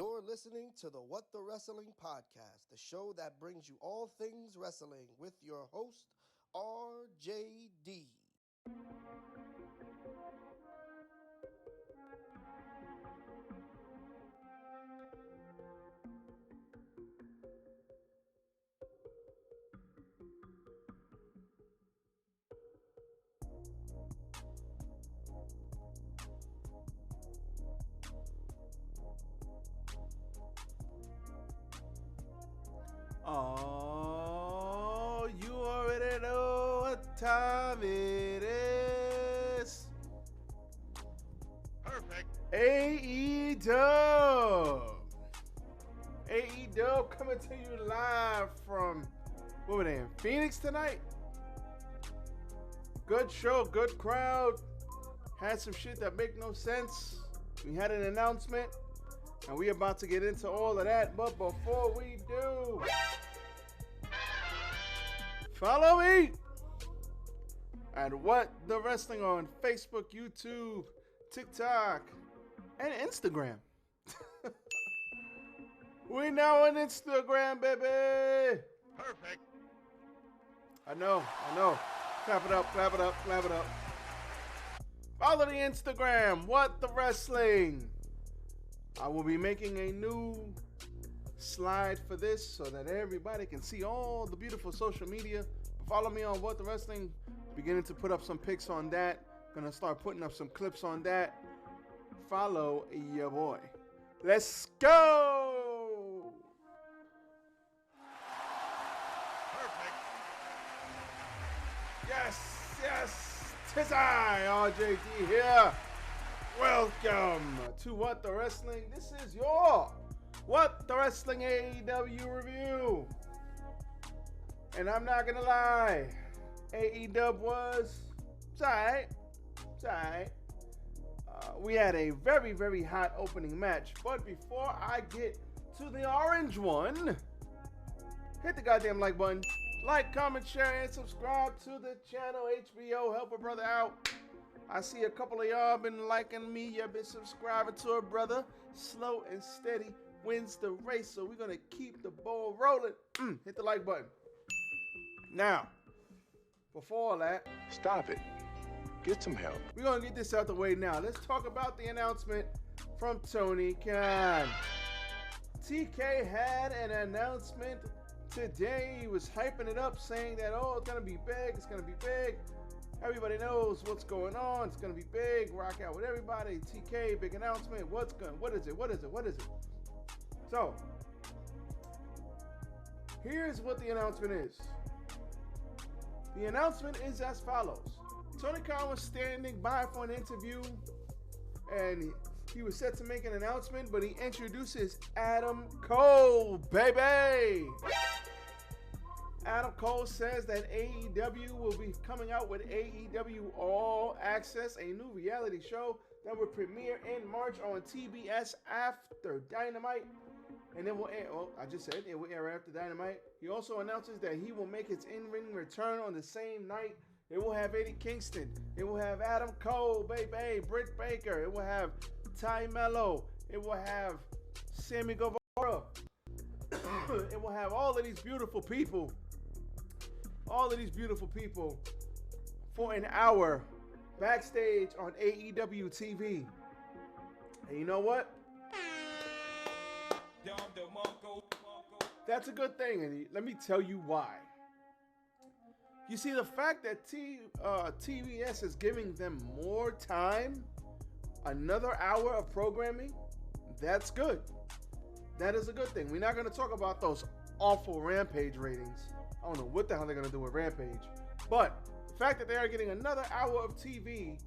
You're listening to the What the Wrestling Podcast, the show that brings you all things wrestling with your host, RJD. Oh, you already know what time it is. Perfect. AEW. AEW coming to you live from, what were they, in Phoenix tonight? Good show, good crowd. Had some shit that make no sense. We had an announcement, and we about to get into all of that. But before we do, follow me at What the Wrestling on Facebook, YouTube, TikTok, and Instagram. We now on Instagram, baby. Perfect. I know. Clap it up, clap it up, clap it up. Follow the Instagram, What the Wrestling. I will be making a new slide for this so that everybody can see all the beautiful social media. Follow me on What the Wrestling. Beginning to put up some pics on that. Gonna start putting up some clips on that. Follow your boy. Let's go! Perfect. Yes, tis I, RJD here. Welcome to What the Wrestling. This is your What the Wrestling AEW review. And I'm not gonna lie, AEW was, it's alright. We had a very, very hot opening match. But before I get to the orange one, hit the goddamn like button. Like, comment, share, and subscribe to the channel. HBO, help a brother out. I see a couple of y'all been liking me. Y'all been subscribing to a brother. Slow and steady wins the race. So we're going to keep the ball rolling. Hit the like button. Now, before all that, Stop it. Get some help. we're going to get this out the way now. Let's talk about the announcement from Tony Khan. TK had an announcement today. He was hyping it up, saying that, oh, it's going to be big. It's going to be big. Everybody knows what's going on. It's going to be big. Rock out with everybody. TK, big announcement. What is it? So, here's what the announcement is. The announcement is as follows. Tony Khan was standing by for an interview, and he was set to make an announcement, but he introduces Adam Cole, baby! Adam Cole says that AEW will be coming out with AEW All Access, a new reality show that will premiere in March on TBS after Dynamite. And it will air, I just said it will air after Dynamite. He also announces that he will make its in-ring return on the same night. It will have Eddie Kingston. It will have Adam Cole, baby, Britt Baker. It will have Ty Mello. It will have Sammy Guevara. It will have all of these beautiful people. For an hour backstage on AEW TV. And you know what? That's a good thing, and let me tell you why. You see, the fact that TBS is giving them more time, another hour of programming, that's good. That is a good thing. We're not going to talk about those awful Rampage ratings. I don't know what the hell they're going to do with Rampage. But the fact that they are getting another hour of TV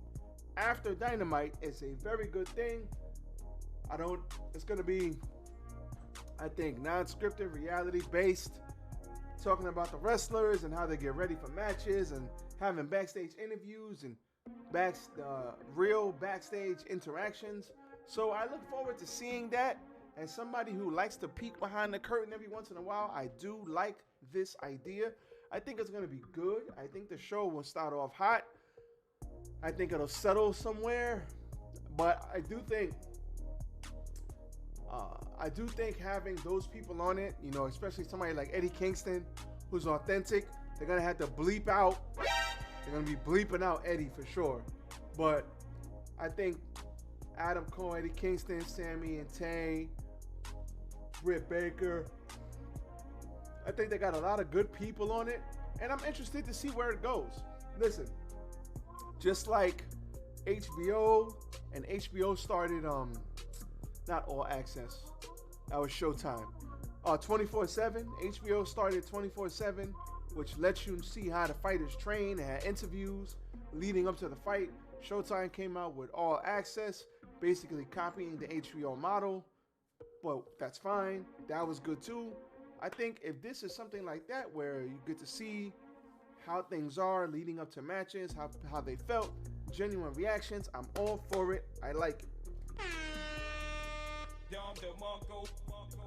after Dynamite is a very good thing. It's going to be, I think, non-scripted, reality-based, talking about the wrestlers and how they get ready for matches and having backstage interviews and real backstage interactions. So I look forward to seeing that. As somebody who likes to peek behind the curtain every once in a while, I do like this idea. I think it's going to be good. I think the show will start off hot. I think it'll settle somewhere. But I do think I do think having those people on it, you know, especially somebody like Eddie Kingston, who's authentic, they're going to have to bleep out. They're going to be bleeping out Eddie for sure. But I think Adam Cole, Eddie Kingston, Sammy and Tay, Britt Baker, I think they got a lot of good people on it. And I'm interested to see where it goes. Listen, just like HBO, and HBO started, not All Access, that was Showtime. 24/7, HBO started 24/7, which lets you see how the fighters train. They had interviews leading up to the fight. Showtime came out with All Access, basically copying the HBO model, but that's fine. That was good too. I think if this is something like that where you get to see how things are leading up to matches, how they felt, genuine reactions, I'm all for it. I like it.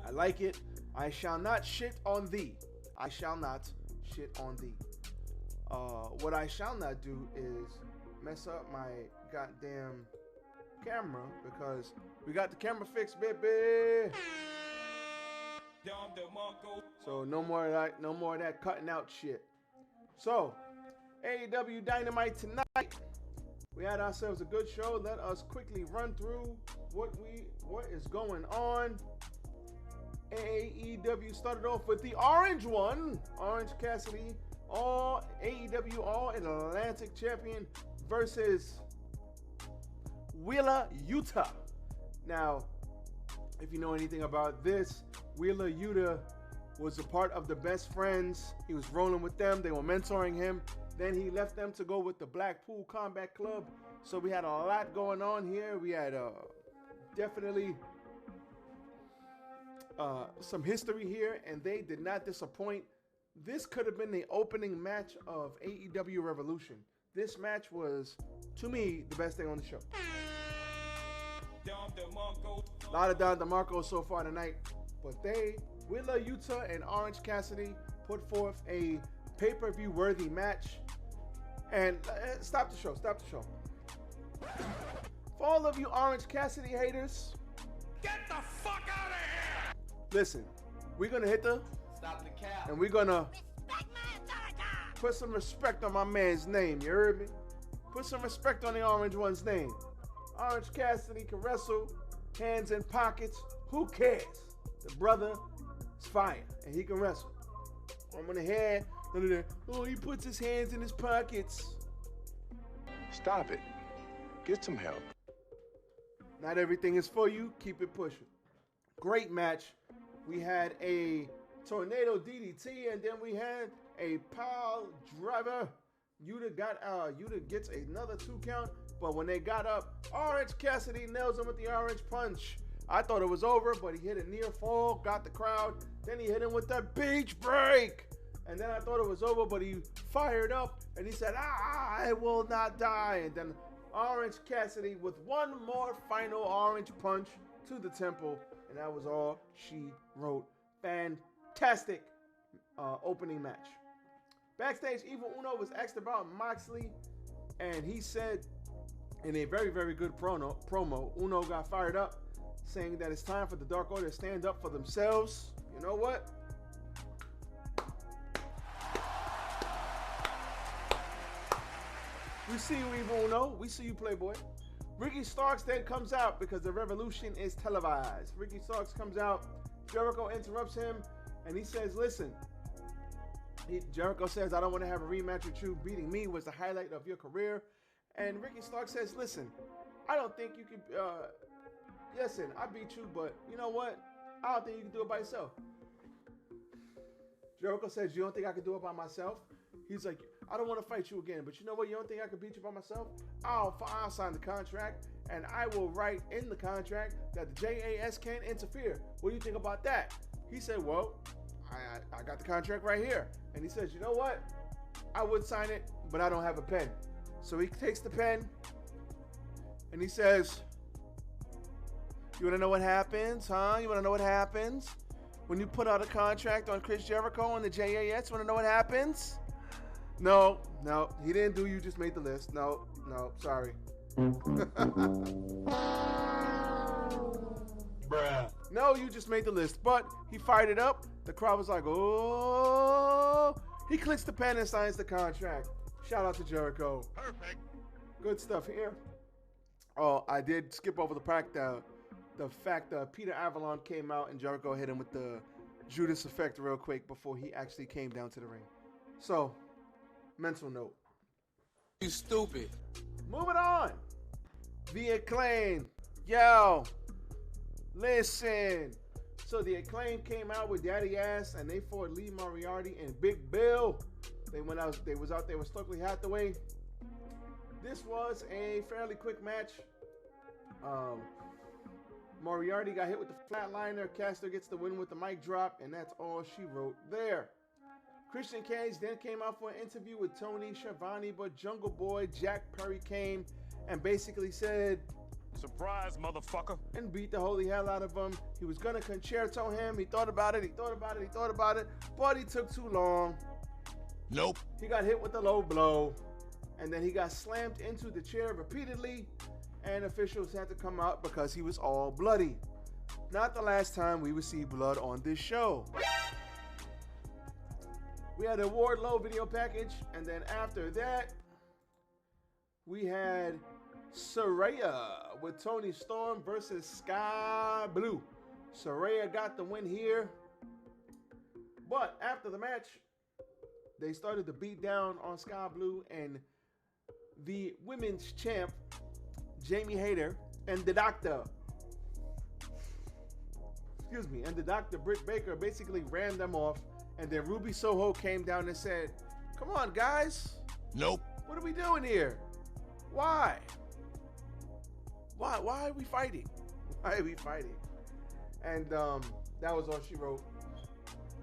I like it. I shall not shit on thee. I shall not shit on thee. What I shall not do is mess up my goddamn camera, because we got the camera fixed, baby. So no more of that cutting out shit. So AEW Dynamite tonight. We had ourselves a good show. Let us quickly run through what is going on. AEW started off with the Orange One, Orange Cassidy, all AEW All Atlantic Champion versus Wheeler Yuta. Now, if you know anything about this, Wheeler Yuta was a part of the Best Friends. He was rolling with them. They were mentoring him. Then he left them to go with the Blackpool Combat Club. So we had a lot going on here. We had definitely some history here, and they did not disappoint. This could have been the opening match of AEW Revolution. This match was, to me, the best thing on the show. A lot of Don DeMarco so far tonight, but Wheeler Yuta and Orange Cassidy put forth a pay-per-view worthy match. And stop the show. For all of you Orange Cassidy haters, get the fuck out of here! Listen, we're gonna hit Stop the cap. and we're gonna Respect my authority! put some respect on my man's name. You heard me? Put some respect on the Orange One's name. Orange Cassidy can wrestle, hands in pockets. Who cares? The brother is fire, and he can wrestle. I'm gonna hear none of that. Oh, he puts his hands in his pockets. Stop it. Get some help. Not everything is for you. Keep it pushing. Great match. We had a tornado DDT, and then we had a pile driver. Yuta gets another 2 count, but when they got up, Orange Cassidy nails him with the orange punch. I thought it was over, but he hit a near fall, got the crowd. Then he hit him with the beach break. And then I thought it was over, but he fired up and he said, I will not die. And then Orange Cassidy with one more final orange punch to the temple. And that was all she wrote. Fantastic opening match. Backstage, Evil Uno was asked about Moxley, and he said in a very, very good promo, Uno got fired up, saying that it's time for the Dark Order to stand up for themselves. You know what? We see you, Evil Uno. We see you, Playboy. Ricky Starks then comes out because the Revolution is televised. Ricky Starks comes out. Jericho interrupts him, and he says, listen. Jericho says, I don't want to have a rematch with you. Beating me was the highlight of your career. And Ricky Starks says, listen, I don't think you can, listen, I beat you, but you know what? I don't think you can do it by yourself. Jericho says, you don't think I can do it by myself? He's like, I don't want to fight you again, but you know what? You don't think I can beat you by myself? I'll sign the contract, and I will write in the contract that the JAS can't interfere. What do you think about that? He said, well, I got the contract right here. And he says, you know what? I would sign it, but I don't have a pen. So he takes the pen, and he says, you want to know what happens, huh? You want to know what happens? When you put out a contract on Chris Jericho and the JAS, you want to know what happens? No, he didn't do You Just Made the List. No, sorry. Bruh. No, you just made the list. But he fired it up. The crowd was like, oh. He clicks the pen and signs the contract. Shout out to Jericho. Perfect. Good stuff here. Oh, I did skip over the fact that Peter Avalon came out and Jericho hit him with the Judas effect real quick before he actually came down to the ring. So, mental note. You stupid. Moving on. The Acclaim. Yo, listen. So the Acclaim came out with Daddy Ass and they fought Lee Moriarty and Big Bill. They went out. They was out there with Stokely Hathaway. This was a fairly quick match. Moriarty got hit with the flatliner. Caster gets the win with the mic drop, and that's all she wrote there. Christian Cage then came out for an interview with Tony Schiavone, but Jungle Boy Jack Perry came and basically said, "Surprise, motherfucker," and beat the holy hell out of him. He was gonna concerto him. He thought about it, but he took too long. Nope. He got hit with a low blow, and then he got slammed into the chair repeatedly, and officials had to come out because he was all bloody. Not the last time we would see blood on this show. We had a Wardlow video package, and then after that, we had Saraya with Tony Storm versus Sky Blue. Saraya got the win here, but after the match, they started to beat down on Sky Blue, and the women's champ, Jamie Hayter, and the doctor, Britt Baker, basically ran them off. And then Ruby Soho came down and said, "Come on, guys. Nope. What are we doing here? Why? Why are we fighting? Why are we fighting?" And that was all she wrote.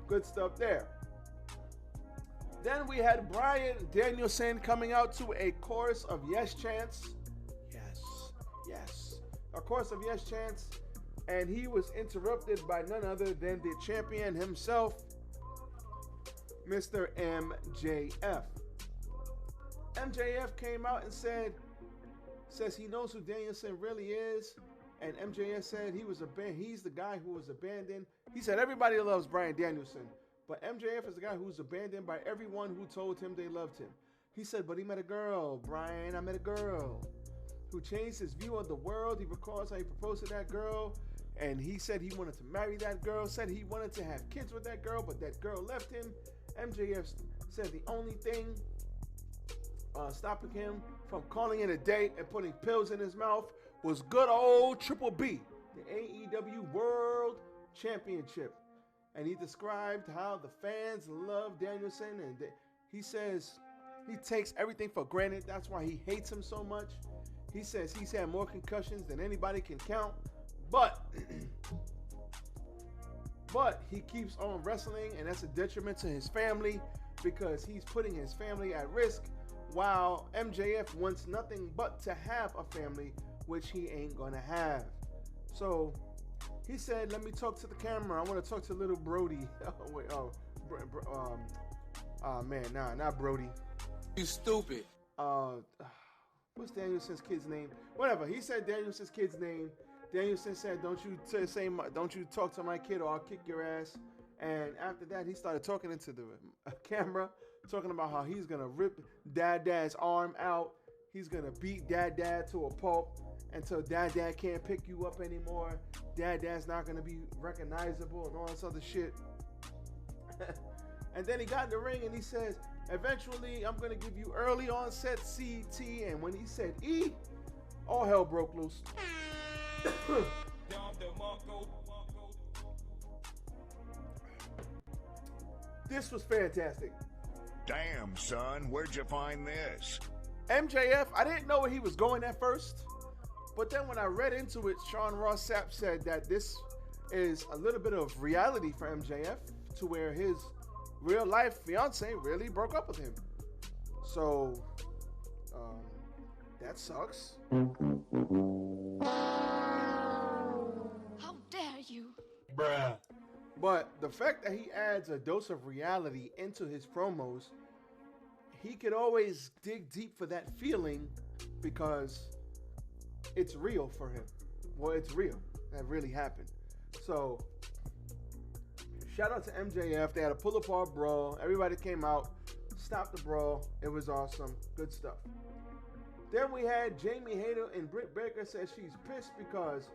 Good stuff there. Then we had Bryan Danielson coming out to a chorus of yes chants. Yes. A chorus of yes chants. And he was interrupted by none other than the champion himself, Mr. MJF. MJF came out and says he knows who Danielson really is. And MJF said he's the guy who was abandoned. He said everybody loves Bryan Danielson, but MJF is the guy who's abandoned by everyone who told him they loved him. He said, but he met a girl, Bryan. I met a girl who changed his view of the world. He recalls how he proposed to that girl, and he said he wanted to marry that girl, said he wanted to have kids with that girl, but that girl left him. MJF said the only thing stopping him from calling it a date and putting pills in his mouth was good old Triple B, the AEW World Championship. And he described how the fans love Danielson, and he says he takes everything for granted. That's why he hates him so much. He says he's had more concussions than anybody can count, but he keeps on wrestling, and that's a detriment to his family because he's putting his family at risk, while MJF wants nothing but to have a family, which he ain't gonna have. So he said, let me talk to the camera. I want to talk to little Brody. Not Brody. You stupid. What's Danielson's kid's name? Whatever. He said Danielson's kid's name. Danielson said, don't you talk to my kid or I'll kick your ass. And after that, he started talking into the camera, talking about how he's going to rip Dad's arm out. He's going to beat Dad to a pulp until Dad can't pick you up anymore. Dad's not going to be recognizable and all this other shit. And then he got in the ring and he says, eventually, I'm going to give you early onset CT. And when he said E, all hell broke loose. This was fantastic. Damn, son, where'd you find this? MJF, I didn't know where he was going at first, but then when I read into it, Sean Ross Sapp said that this is a little bit of reality for MJF, to where his real life fiance really broke up with him. So, that sucks. How dare you? Bruh. But the fact that he adds a dose of reality into his promos, he could always dig deep for that feeling because it's real for him. Well, it's real. That really happened. So, shout out to MJF. They had a pull-apart brawl. Everybody came out, stopped the brawl. It was awesome. Good stuff. Then we had Jamie Hayter and Britt Baker says she's pissed because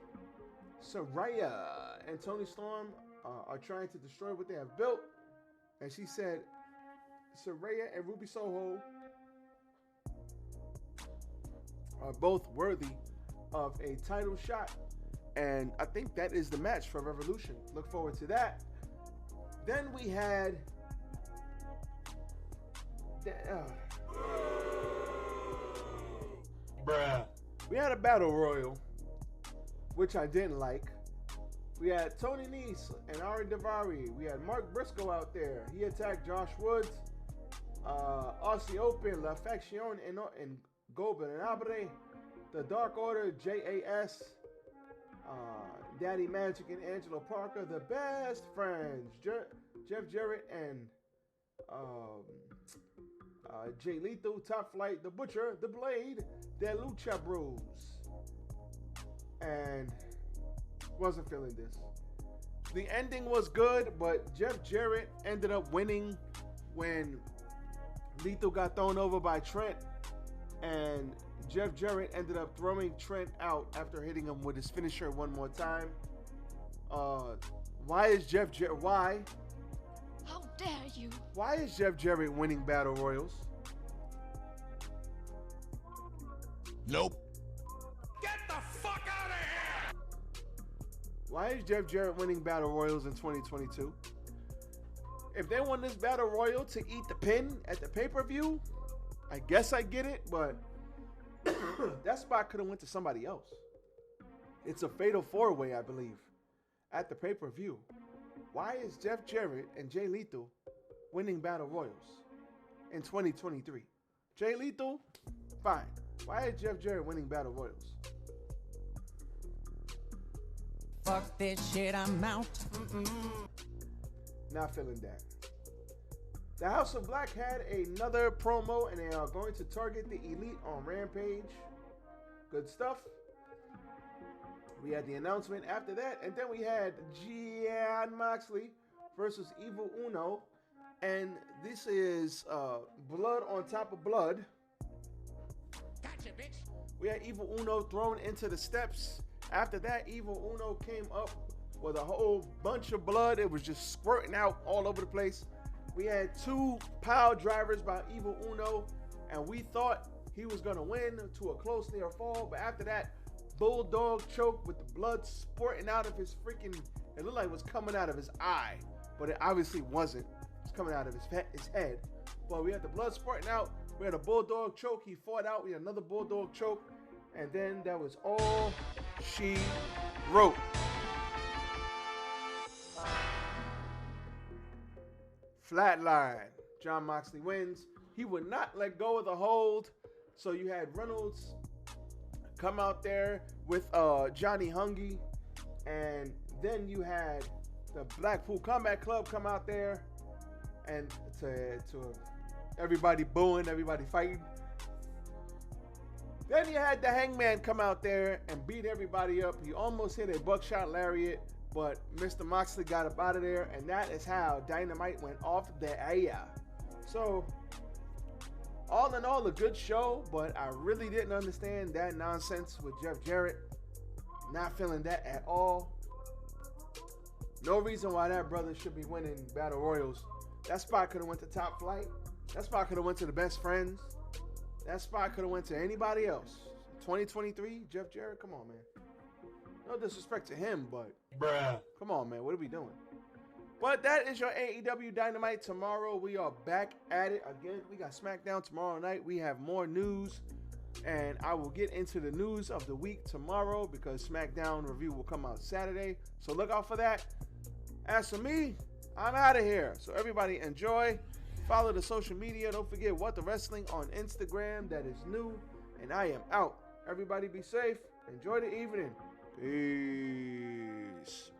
Saraya and Toni Storm are trying to destroy what they have built. And she said Saraya and Ruby Soho are both worthy of a title shot. And I think that is the match for Revolution. Look forward to that. Then we had Bruh. we had a battle royal, which I didn't like. We had Tony Nese and Ari Daivari. We had Mark Briscoe out there. He attacked Josh Woods. Aussie Open, La Faction and Goben and Abre. The Dark Order, JAS. Daddy Magic and Angelo Parker. The Best Friends, Jeff Jarrett and Jay Lethal, Top Flight, The Butcher, The Blade, The Lucha Bros. And wasn't feeling this. The ending was good, but Jeff Jarrett ended up winning when Lethal got thrown over by Trent, and Jeff Jarrett ended up throwing Trent out after hitting him with his finisher one more time. Why is Jeff Jarrett? Why? How dare you? Why is Jeff Jarrett winning battle royals? Nope. Get the fuck out of here! Why is Jeff Jarrett winning battle royals in 2022? If they won this battle royal to eat the pin at the pay-per-view, I guess I get it, but that spot could have went to somebody else. It's a fatal four-way, I believe, at the pay-per-view. Why is Jeff Jarrett and Jay Lethal winning battle royals in 2023? Jay Lethal, fine. Why is Jeff Jarrett winning battle royals? Fuck this shit, I'm out. Not feeling that. The House of Black had another promo, and they are going to target the Elite on Rampage. Good stuff. We had the announcement after that, and then we had Jon Moxley versus Evil Uno, and this is blood on top of blood. Gotcha, bitch. We had Evil Uno thrown into the steps. After that, Evil Uno came up with a whole bunch of blood. It was just squirting out all over the place. We had two pile drivers by Evil Uno, and we thought he was going to win to a close near fall. But after that, bulldog choke with the blood spurting out of his freaking, it looked like it was coming out of his eye, but it obviously wasn't. It was coming out of his head. But we had the blood spurting out. We had a bulldog choke. He fought out. We had another bulldog choke. And then that was all she wrote. Flatline. Jon Moxley wins. He would not let go of the hold. So you had Reynolds come out there with Johnny Hungy. And then you had the Blackpool Combat Club come out there. And to everybody booing, everybody fighting. Then you had the Hangman come out there and beat everybody up. He almost hit a buckshot lariat, but Mr. Moxley got up out of there, and that is how Dynamite went off the air. So, all in all, a good show, but I really didn't understand that nonsense with Jeff Jarrett. Not feeling that at all. No reason why that brother should be winning Battle Royals. That spot could have went to Top Flight. That spot could have went to the Best Friends. That spot could have went to anybody else. 2023, Jeff Jarrett, come on, man. No disrespect to him, but Bruh. come on, man. What are we doing? But that is your AEW Dynamite. Tomorrow we are back at it again. We got SmackDown tomorrow night. We have more news, and I will get into the news of the week tomorrow because SmackDown review will come out Saturday. So look out for that. As for me, I'm out of here. So everybody enjoy. Follow the social media. Don't forget What the Wrestling on Instagram. That is new. And I am out. Everybody be safe. Enjoy the evening. Peace.